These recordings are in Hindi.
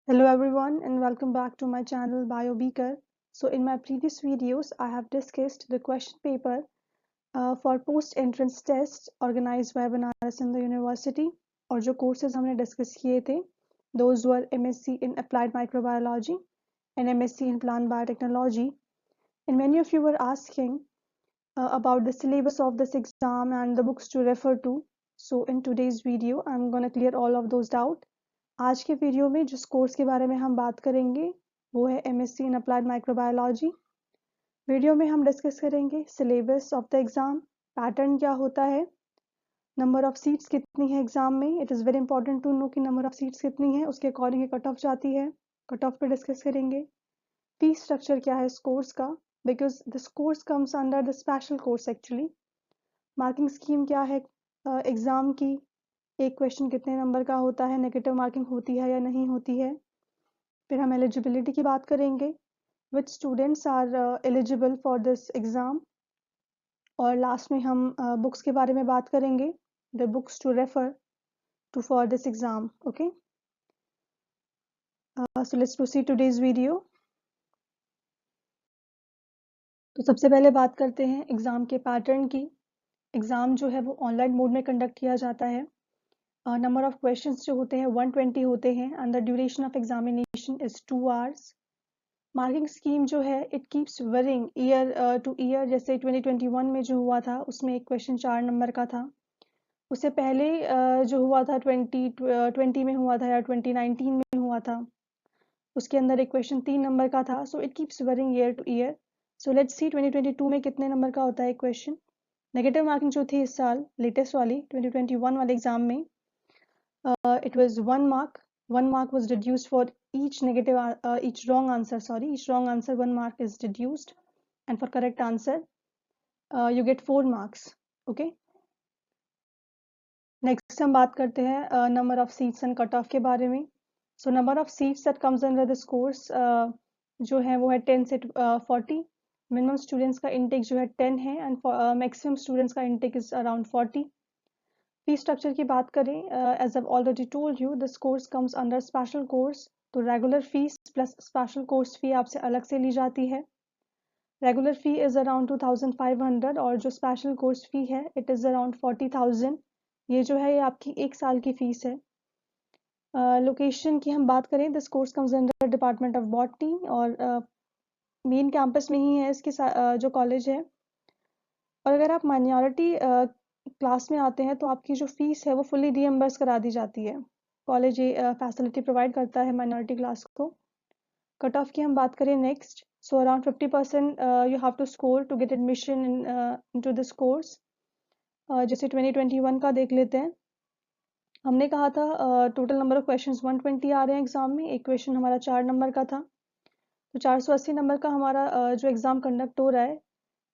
Hello everyone and welcome back to my channel BioBeaker. So in my previous videos I have discussed the question paper for post entrance test organized by Banaras Hindu University और जो courses हमने discuss किए थे those were MSc in Applied Microbiology and MSc in Plant Biotechnology, and many of you were asking about the syllabus of this exam and the books to refer to. So in today's video I'm going to clear all of those doubts. आज के वीडियो में जिस कोर्स के बारे में हम बात करेंगे वो है MSc in applied microbiology. Video में हम डिस्कस करेंगे syllabus of the exam, pattern क्या होता है, नंबर ऑफ सीट्स कितनी है एग्ज़ाम में। It is very important to know कि नंबर ऑफ सीट्स कितनी है, उसके अकॉर्डिंग कट ऑफ जाती है। कट ऑफ पे डिस्कस करेंगे। फी स्ट्रक्चर क्या है इस कोर्स का, because this course comes under the special course actually. Marking scheme क्या है एग्ज़ाम की, एक क्वेश्चन कितने नंबर का होता है, नेगेटिव मार्किंग होती है या नहीं होती है। फिर हम एलिजिबिलिटी की बात करेंगे, which students are eligible for this exam, और लास्ट में हम बुक्स के बारे में बात करेंगे, the books to refer to for this exam. Okay, so let's proceed today's video. तो सबसे पहले बात करते हैं एग्ज़ाम के पैटर्न की। एग्ज़ाम जो है वो ऑनलाइन मोड में कंडक्ट किया जाता है। नंबर ऑफ क्वेश्चंस जो होते हैं 120 होते हैं and the duration of examination is 2 hours। Marking scheme जो है it keeps worrying year two year. जैसे 2021 में जो हुआ था उसमें एक क्वेश्चन 4 नंबर का था। उससे पहले जो हुआ था 2020 में हुआ था या 2019 में हुआ था, उसके अंदर एक क्वेश्चन 3 नंबर का था। So it keeps worrying year two year. So let's see 2022 में कितने नंबर का होता है क्वेश्चन। नेगेटिव मार्किंग जो थी इस साल लेटेस्ट वाली 2021 वाले एग्जाम में it was 1 mark. 1 mark was deduced for each wrong answer. Each wrong answer 1 mark is deduced, and for correct answer you get 4 marks. Okay. Next हम बात करते हैं number of seats and cut off के बारे में. So number of seats that comes under this course जो है वो है 10 से 40. Minimum students का intake जो है 10 है and maximum students का intake is around 40. Fee structure की बात करें, as I already told you this course comes under special course. तो regular fees plus special course fee आपसे अलग से ली जाती है। रेगुलर फी इज़ अराउंड 2500 और जो स्पेशल कोर्स फी है इट इज़ अराउंड 40,000। ये जो है ये आपकी 1 साल की फीस है। लोकेशन की हम बात करें, this course comes under department of botany और मेन कैंपस में ही है इसके जो कॉलेज है। और अगर आप माइनॉरिटी क्लास में आते हैं तो आपकी जो फीस है वो फुल्ली रीएम्बर्स करा दी जाती है। कॉलेज ये फैसिलिटी प्रोवाइड करता है माइनॉरिटी क्लास को। कट ऑफ की हम बात करें next, so around 50% you have to score to get admission into this course. जैसे 2021 का देख लेते हैं। हमने कहा था टोटल नंबर ऑफ क्वेश्चंस 120 आ रहे हैं एग्जाम में। एक क्वेश्चन हमारा 4 नंबर का था, तो 480 नंबर का हमारा जो एग्ज़ाम कंडक्ट हो रहा है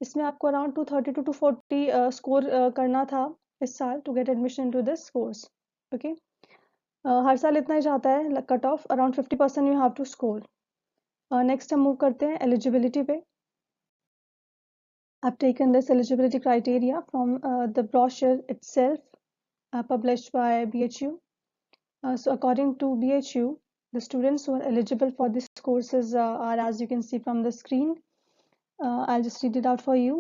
इसमें आपको अराउंड 230 टू 240 स्कोर करना था इस साल to get admission to this course. Okay, हर साल इतना ही जाता है cut off, around 50% you have to score. Next हम मूव करते हैं एलिजिबिलिटी पे। I've taken this eligibility criteria from the brochure itself published by BHU. So according to BHU, the students who are eligible for these courses are, as you can see from the screen. I'll just read it out for you.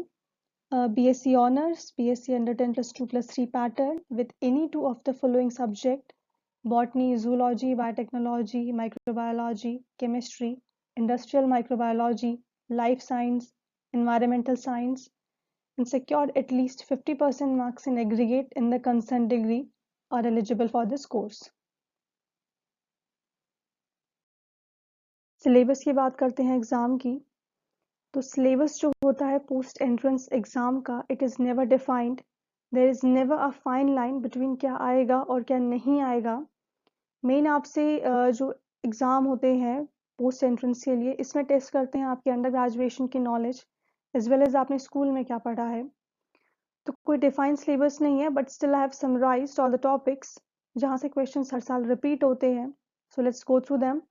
BSc Honors, BSc under 10 plus 2 plus 3 pattern with any two of the following subject: Botany, Zoology, Biotechnology, Microbiology, Chemistry, Industrial Microbiology, Life Science, Environmental Science, and secured at least 50% marks in aggregate in the concerned degree are eligible for this course. Syllabus की बात करते हैं एग्ज़ाम की। तो सिलेबस जो होता है पोस्ट एंट्रेंस एग्ज़ाम का, it is never defined. There is never a fine line between क्या आएगा और क्या नहीं आएगा। मेन आपसे जो एग्ज़ाम होते हैं पोस्ट एंट्रेंस के लिए, इसमें टेस्ट करते हैं आपके अंडर ग्रेजुएशन की नॉलेज एज वेल एज आपने स्कूल में क्या पढ़ा है। तो कोई डिफाइंड सिलेबस नहीं है, but still I have summarised all the topics जहाँ से क्वेश्चंस हर साल रिपीट होते हैं। So let's go through them.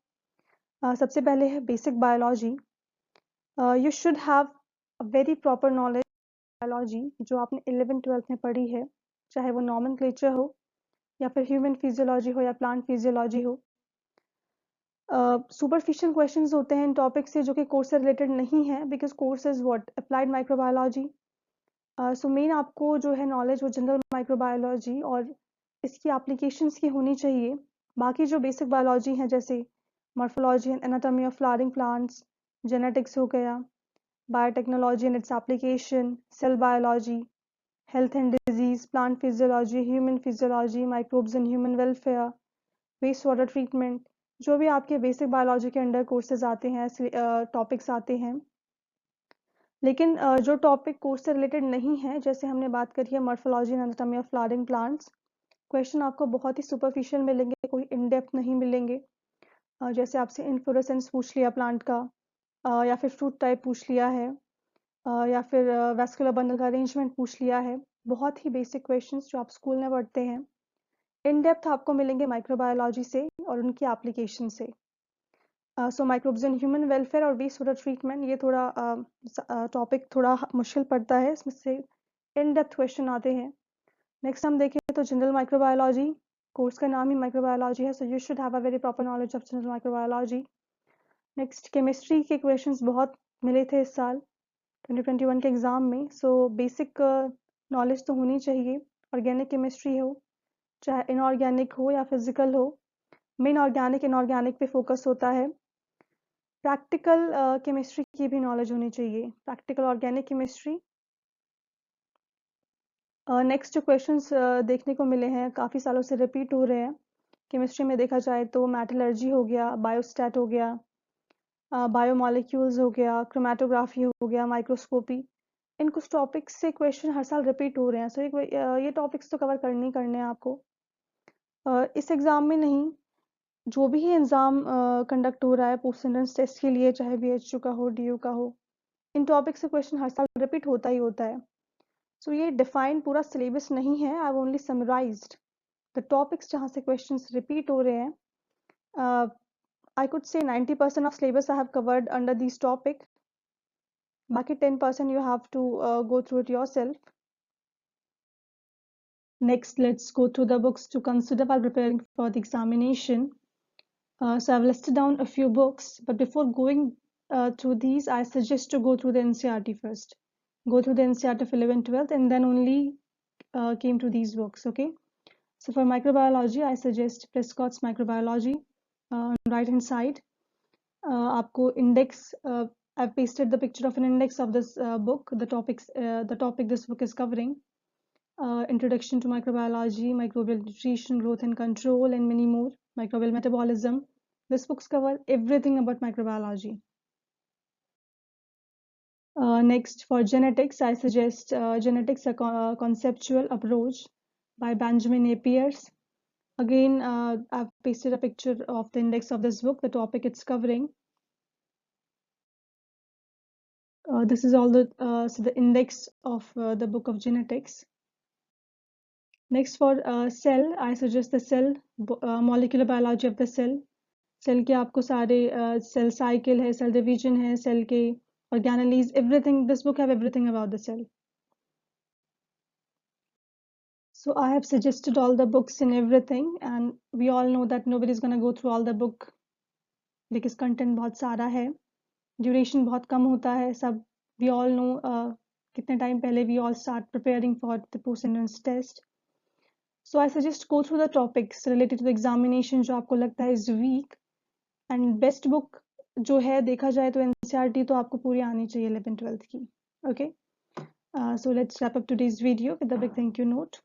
सबसे पहले है basic biology. You should have a very proper knowledge biology जो आपने 11th-12th में पढ़ी है, चाहे वो नॉमेनक्लेचर हो या फिर ह्यूमन फिजियोलॉजी हो या प्लांट फिजियोलॉजी हो। सुपरफिशियल क्वेश्चंस होते हैं इन टॉपिक से जो कि कोर्स से रिलेटेड नहीं है, because course is what applied microbiology. So main आपको जो है नॉलेज वो जनरल माइक्रोबायोलॉजी और इसकी एप्लीकेशंस की होनी चाहिए। बाकी जो बेसिक बायोलॉजी हैं जैसे morphology and anatomy of flowering plants, genetics हो गया, biotechnology and its application, cell biology, health and disease, plant physiology, human physiology, microbes and human welfare, waste water treatment, जो भी आपके बेसिक बायोलॉजी के अंडर कोर्सेज आते हैं, टॉपिक्स आते हैं। लेकिन जो टॉपिक कोर्स से रिलेटेड नहीं है, जैसे हमने बात करी है morphology and anatomy of flowering plants, question आपको बहुत ही सुपरफिशियल मिलेंगे, कोई इन डेप्थ नहीं मिलेंगे। जैसे आपसे इन्फ्लोरेसेंस पूछ लिया प्लांट का, या फिर फ्रूट टाइप पूछ लिया है, या फिर वैस्कुलर बंडल का अरेंजमेंट पूछ लिया है। बहुत ही बेसिक क्वेश्चंस जो आप स्कूल में पढ़ते हैं। इन डेप्थ आपको मिलेंगे माइक्रोबायोलॉजी से और उनकी एप्लीकेशन से। सो माइक्रोब्स इन ह्यूमन वेलफेयर और वेस्ट वाटर ट्रीटमेंट, ये थोड़ा टॉपिक थोड़ा मुश्किल पड़ता है, इसमें से इन डेप्थ क्वेश्चन आते हैं। नेक्स्ट हम देखें तो जनरल माइक्रोबायोलॉजी, कोर्स का नाम ही माइक्रोबायोलॉजी है, so you should have a very proper knowledge of general microbiology. Next chemistry के क्वेश्चंस बहुत मिले थे इस साल 2021 के एग्ज़ाम में, सो बेसिक नॉलेज तो होनी चाहिए। ऑर्गेनिक केमिस्ट्री हो, चाहे इनऑर्गेनिक हो या फिजिकल हो, मेन ऑर्गेनिक इनऑर्गेनिक पे फोकस होता है। प्रैक्टिकल केमिस्ट्री की भी नॉलेज होनी चाहिए, प्रैक्टिकल ऑर्गेनिक केमिस्ट्री। नेक्स्ट जो क्वेश्चंस देखने को मिले हैं, काफ़ी सालों से रिपीट हो रहे हैं केमिस्ट्री में देखा जाए तो मेटलर्जी हो गया, बायोस्टैट हो गया, बायोमोलिक्यूल्स हो गया, क्रोमेटोग्राफी हो गया, माइक्रोस्कोपी। इन कुछ टॉपिक्स से क्वेश्चन हर साल रिपीट हो रहे हैं, सो ये टॉपिक्स तो कवर करने ही करने हैं आपको। इस एग्ज़ाम में नहीं, जो भी एग्ज़ाम कंडक्ट हो रहा है पोस्ट एंट्रेंस टेस्ट के लिए, चाहे BHU का हो, DU का हो, इन टॉपिक से क्वेश्चन हर साल रिपीट होता ही होता है। सो ये डिफाइन पूरा सिलेबस नहीं है, I only summarised the topics जहाँ से क्वेश्चंस रिपीट हो रहे हैं। I could say 90% of syllabus I have covered under this topic, बाकी 10% you have to go through it yourself. Next, let's go through the books to consider while preparing for the examination. So I've listed down a few books, but before going through these, I suggest to go through the NCERT first. Go through the NCERT of 11th, 12th, and then only came to these books, okay? So for microbiology, I suggest Prescott's Microbiology on right hand side. आपको index, I've pasted the picture of an index of this book, the topic this book is covering. Introduction to microbiology, microbial nutrition, growth and control, and many more. Microbial metabolism. This books cover everything about microbiology. Next, for genetics, I suggest Genetics, a Conceptual Approach by Benjamin A. Pierce. Again, I've pasted a picture of the index of this book, the topic it's covering. This is all the index of the book of genetics. Next, for cell, I suggest the cell, molecular biology of the cell. Cell के आपको सारे cell cycle है, cell division है, cell के organelles, everything. This book have everything about the cell. So I have suggested all the books and everything, and we all know that nobody is gonna go through all the book because content बहुत सारा है, duration बहुत कम होता है, सब we all know कितने time पहले we all start preparing for the post entrance test. So I suggest go through the topics related to the examination जो आपको लगता है is weak, and best book जो है देखा जाए तो NCERT तो आपको पूरी आनी चाहिए 11th 12th की. Okay, so let's wrap up today's video with a big thank you note.